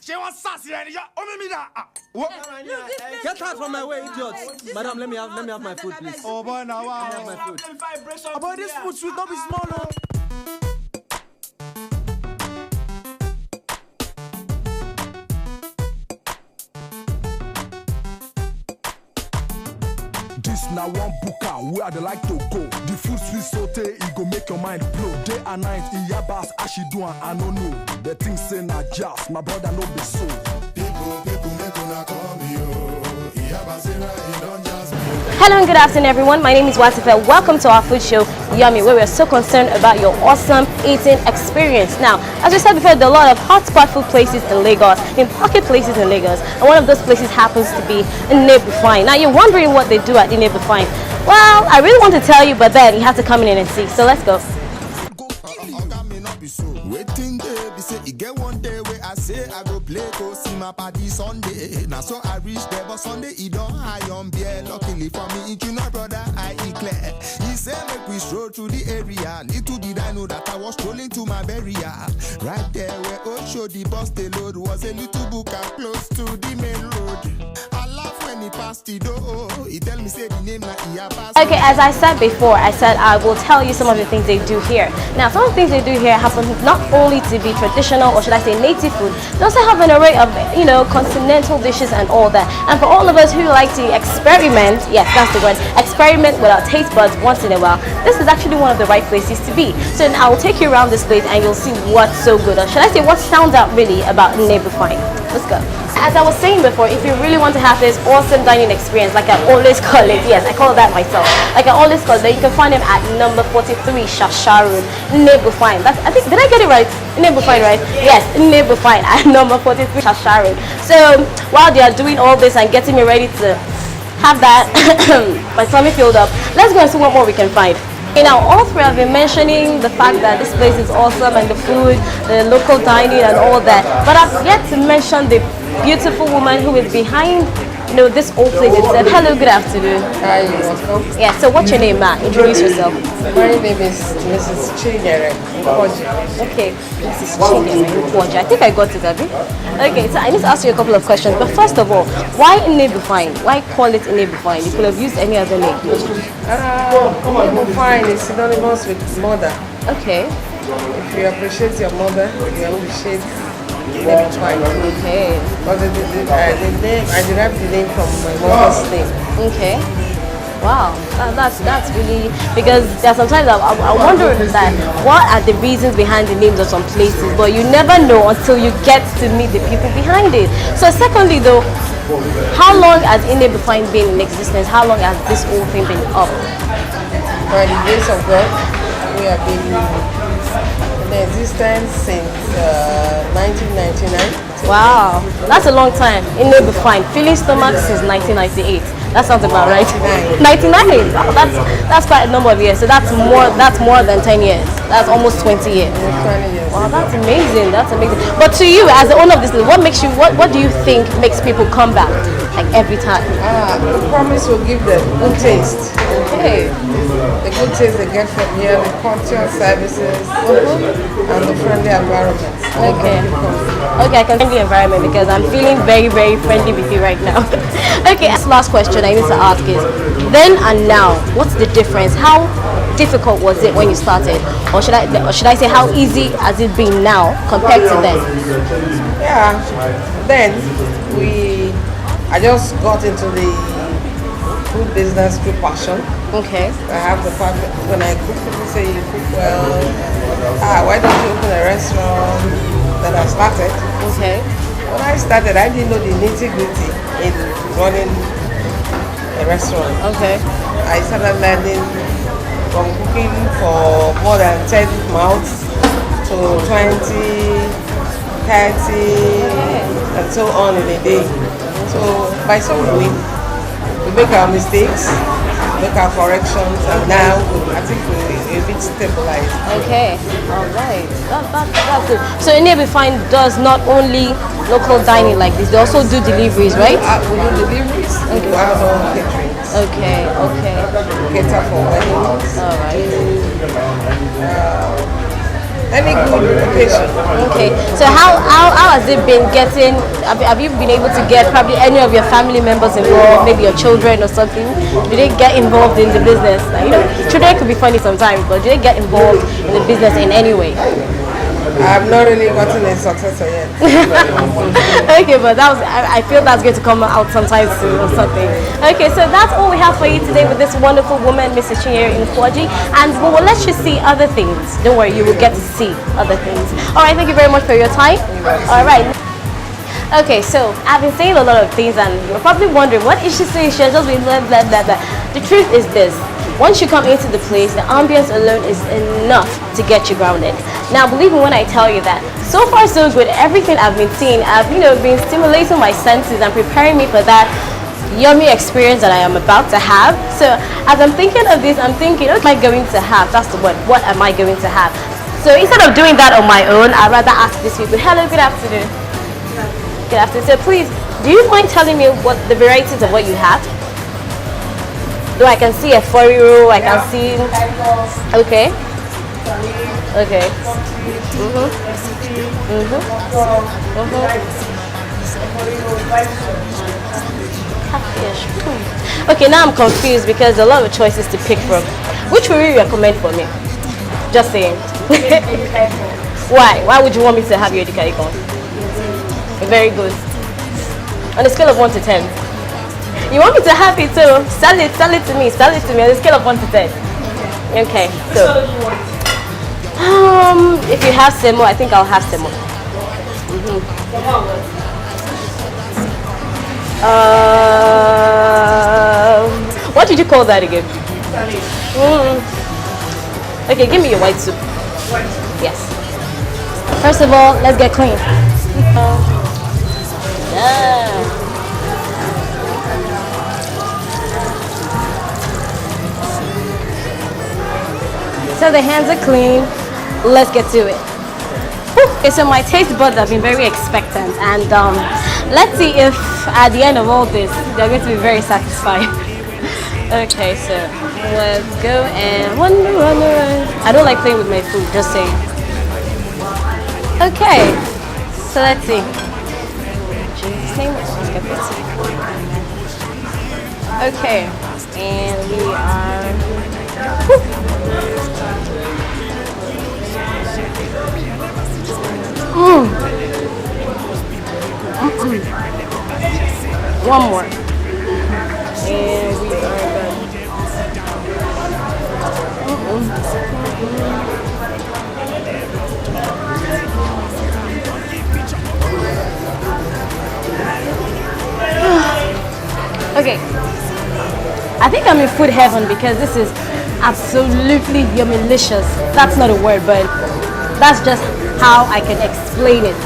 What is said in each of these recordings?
Get out from my way, idiots. Madam, let me have my food, please. Oh boy, now wow. Let me have my food. Oh boy, this food should not be small, no. This now one booker where they like to go. The food sweet saute, it go make your mind blow. Day and night, Iyabas, Ashidua, I don't know. The things say na just, my brother no be so. People, make una come here. Iyabas, it don't just be. Hello and good afternoon, everyone. My name is Watife. Welcome to our food show, Yummy, where we are so concerned about your awesome eating experience. Now, as we said before, there are a lot of hot spot food places in Lagos, in pocket places in Lagos, and one of those places happens to be Nnebufine. Now, you're wondering what they do at Nnebufine. Well, I really want to tell you, but then you have to come in and see. So let's go. Waiting there, they say, get one day where I say I go play, go see my party Sunday. Now so I reach there, but Sunday he don't high on beer. Luckily for me, you know, brother, I declare. He said, make we stroll through the area. Little did I know that I was strolling to my barrier. Right there where Osho the bus the load was a little booker close to the main road. I laugh when he passed the door. He tell me say the name na Iyabas. Okay, as I said before, I said I will tell you some of the things they do here. Now, some of the things they do here happen not only to be traditional, or should I say native food, they also have an array of, continental dishes and all that. And for all of us who like to experiment, yes, that's the word, experiment with our taste buds once in a while, this is actually one of the right places to be. So I will take you around this place and you'll see what's so good, or should I say what stands out really about Nnebufine. Let's go. As I was saying before, if you really want to have this awesome dining experience, like I always call it, yes, I call that myself, like I always call it, you can find them at number 43 Shasharun, Nnebufine. That's, I think, did I get it right? Nnebufine, right? Yes, Nnebufine at number 43 Shasharun. So while they are doing all this and getting me ready to have that, my tummy filled up, let's go and see what more we can find. Now, all three have been mentioning the fact that this place is awesome and the food, the local dining and all that. But I've yet to mention the beautiful woman who is behind, this old place itself. Hello, good afternoon. Hi, you're welcome. Yeah, so what's your name, ma? Introduce yourself. My name is Mrs. Chinyere Nkwoji. Okay, Mrs. Chinyere Nkwoji. I think I got it, Abby. Okay, so I need to ask you a couple of questions. But first of all, why Nnebufine? Why call it Nnebufine? You could have used any other name. Nnebufine is synonymous with mother. Okay. If you appreciate your mother, you appreciate Nnebufine. Okay. But the name, I derived the name from my mother's name. Okay. Wow, that's really, because there are sometimes I wonder that what are the reasons behind the names of some places, but you never know until you get to meet the people behind it. So secondly though, how long has Nnebufine been in existence? How long has this whole thing been up? By the grace of God, we have been in existence since 1999. Wow, that's a long time. Nnebufine, filling stomach since 1998. That sounds about right. 99. Wow, that's quite a number of years. So that's more than 10 years. That's almost 20 years. 20 years. Wow, that's amazing. That's amazing. But to you, as the owner of this, what do you think makes people come back like every time? The promise will give them good taste. Okay. The good taste they get from here, the cultural services, and the friendly environment. Okay. Okay, I can friendly environment because I'm feeling very, very friendly with you right now. Okay, that's the last question I need to ask is, then and now, what's the difference? How difficult was it when you started? Or should I say how easy has it been now compared to then? Yeah, then I just got into the food business through passion. Okay. I have the fact that when I cook, people say you cook well. Why don't you open a restaurant? That I started. Okay. When I started, I didn't know the nitty-gritty in running a restaurant. Okay. I started learning from cooking for more than 10 mouths to 20, 30, and so on in a day. So by so doing, we make our mistakes, make our corrections, and now I think we're a bit stabilized. Okay, all right. That's it. So Nnebufine does not only local dining like this, they also do deliveries, right? We do deliveries, we do our own catering. Okay. Cater for weddings. All right. Any good occasion. Okay, so how has it been getting, have you been able to get probably any of your family members involved, maybe your children or something? Do they get involved in the business? Like, children could be funny sometimes, but do they get involved in the business in any way? I've not really gotten a successor yet. Okay, but I feel that's going to come out sometime soon or something. Okay, so that's all we have for you today with this wonderful woman, Mrs. Chinyere Nkwoji, and we will let you see other things. Don't worry, you will get to see other things. All right, thank you very much for your time. All right. Okay, so I've been saying a lot of things, and you're probably wondering, what is she saying? She's just been blah, blah, blah, blah. The truth is this. Once you come into the place, the ambience alone is enough to get you grounded. Now, believe me when I tell you that, so far so good, everything I've been seeing, I've been stimulating my senses and preparing me for that yummy experience that I am about to have. So, as I'm thinking of this, I'm thinking, what am I going to have? That's the word. What am I going to have? So, instead of doing that on my own, I'd rather ask these people, hello, good afternoon. Good afternoon. So, please, do you mind telling me what the varieties of what you have? Though I can see a furry roll, I can see. Okay. Okay. Catfish. Okay, now I'm confused because a lot of choices to pick from. Which will you recommend for me? Just saying. Why? Why would you want me to have your edikaikon? Very good. On a scale of 1 to 10. You want me to have it too? Sell it to me on a scale of 1 to 10. Okay, so if you have semo, I think I'll have semo. What did you call that again? Okay, give me your white soup. Yes. First of all, let's get clean. Yeah. So the hands are clean. Let's get to it. Okay, so my taste buds have been very expectant, and let's see if at the end of all this they're going to be very satisfied. Okay, so let's go and run. I don't like playing with my food, just saying. Okay, so let's see. Jesus name, let's get this. Okay, and we are. One more. And we are done. Okay. I think I'm in food heaven because this is absolutely yummy-licious. That's not a word, but that's just how I can explain it.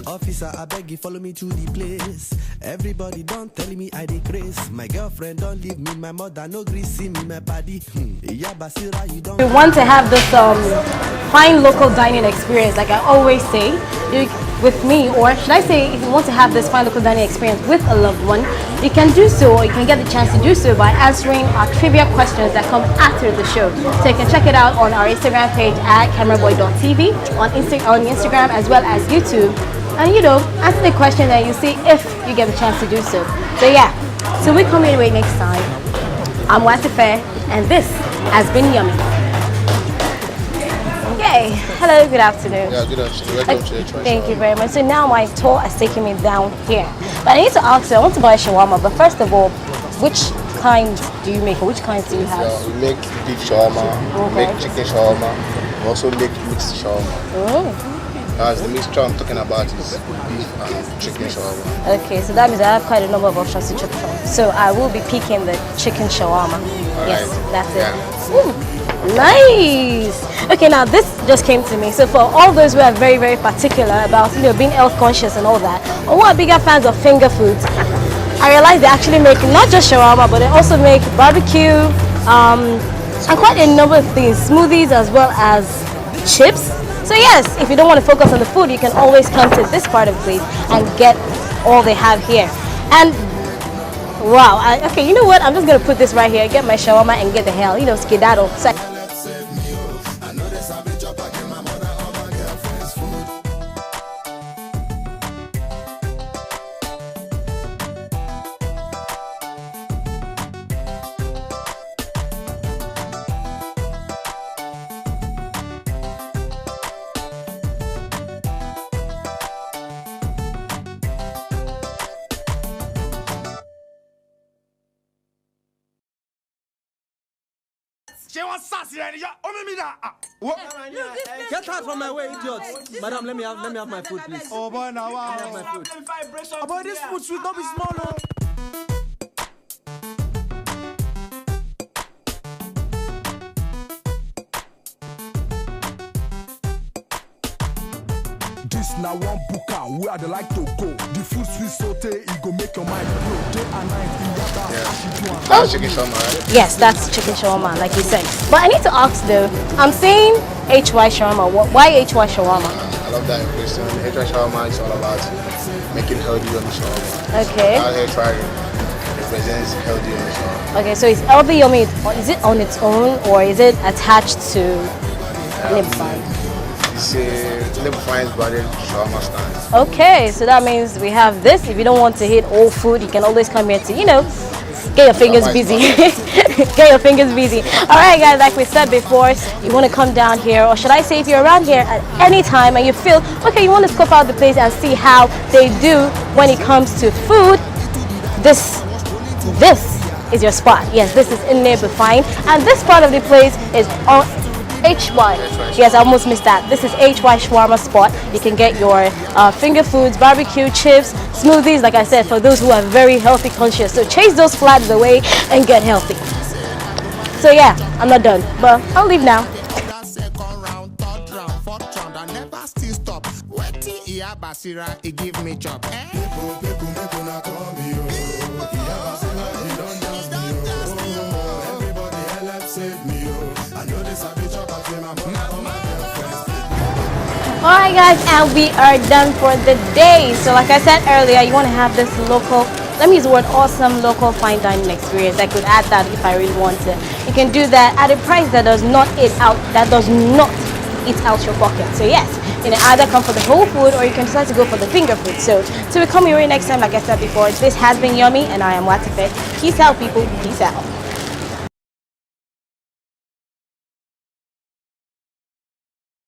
Officer, I beg you, follow me to the place. Everybody don't tell me I decrease. My girlfriend don't leave me, my mother no grease, see me, my body. Yeah, Basira, you don't. We want to have this fine local dining experience, like I always say, with me, or should I say, if you want to have this fine local dining experience with a loved one, you can do so, or you can get the chance to do so by answering our trivia questions that come after the show. So you can check it out on our Instagram page at CameraBoy.tv, on Instagram as well as YouTube. And answer the question and you see if you get the chance to do so. So yeah, so we come your way next time. I'm Wasife, and this has been yummy. Okay, hello, good afternoon. Yeah, good afternoon. Welcome to the choice. Thank you very much. So now my tour has taken me down here. But I need to ask you, I want to buy shawarma, but first of all, which kind do you make, or which kinds do you have? Yeah, we make beef shawarma, we make chicken shawarma, we also make mixed shawarma. Oh. As the mixture I'm talking about is beef and chicken shawarma. Okay, so that means I have quite a number of options to choose from. So I will be picking the chicken shawarma. Yes, that's it. Yeah. Ooh, nice. Okay, now this just came to me. So for all those who are very, very particular about being health conscious and all that, or who are bigger fans of finger foods, I realized they actually make not just shawarma, but they also make barbecue, and quite a number of things, smoothies as well as chips. So yes, if you don't want to focus on the food, you can always come to this part of the place and get all they have here. And Wow. Okay, you know what? I'm just gonna put this right here, get my shawarma, and get the hell, skedaddle. So Get out from my way, idiots. Madam, let me have my food, please. Oh boy, now wow. Let me have my food. Oh boy, this food sweet, don't be small, oh. This now one booker where they like to go. The food sweet saute, it go make your mind blow. Day and night in Yaba. That's chicken shawarma, right? yes, that's chicken shawarma, like you said. But I need to ask though, I'm saying HY shawarma. Why HY shawarma? I love that question. HY shawarma is all about making healthy yummy shawarma. Okay. Our HY represents healthy yummy shawarma. Okay, so is healthy yummy, is it on its own or is it attached to Nnebufine? It's a Nnebufine branded shawarma stand. Okay, so that means we have this. If you don't want to hit all food, you can always come here to, get your fingers busy. Get your fingers busy. Alright guys, like we said before, you want to come down here, or should I say if you're around here at any time and you feel, okay, you want to scope out the place and see how they do when it comes to food, this is your spot. Yes, this is Nnebufine, and this part of the place is on HY. Yes, I almost missed that. This is HY shawarma spot. You can get your finger foods, barbecue, chips, smoothies, like I said, for those who are very healthy conscious. So chase those flags away and get healthy. So yeah, I'm not done, but I'll leave now. Give me chop. Alright guys, and we are done for the day. So like I said earlier, you want to have this local, let me use the word awesome, local fine dining experience. I could add that if I really want to. You can do that at a price that does not eat out your pocket. So yes, either come for the whole food or you can decide to go for the finger food. So till we come your way next time, like I said before, this has been Yummy and I am Watife. Peace out people, peace out.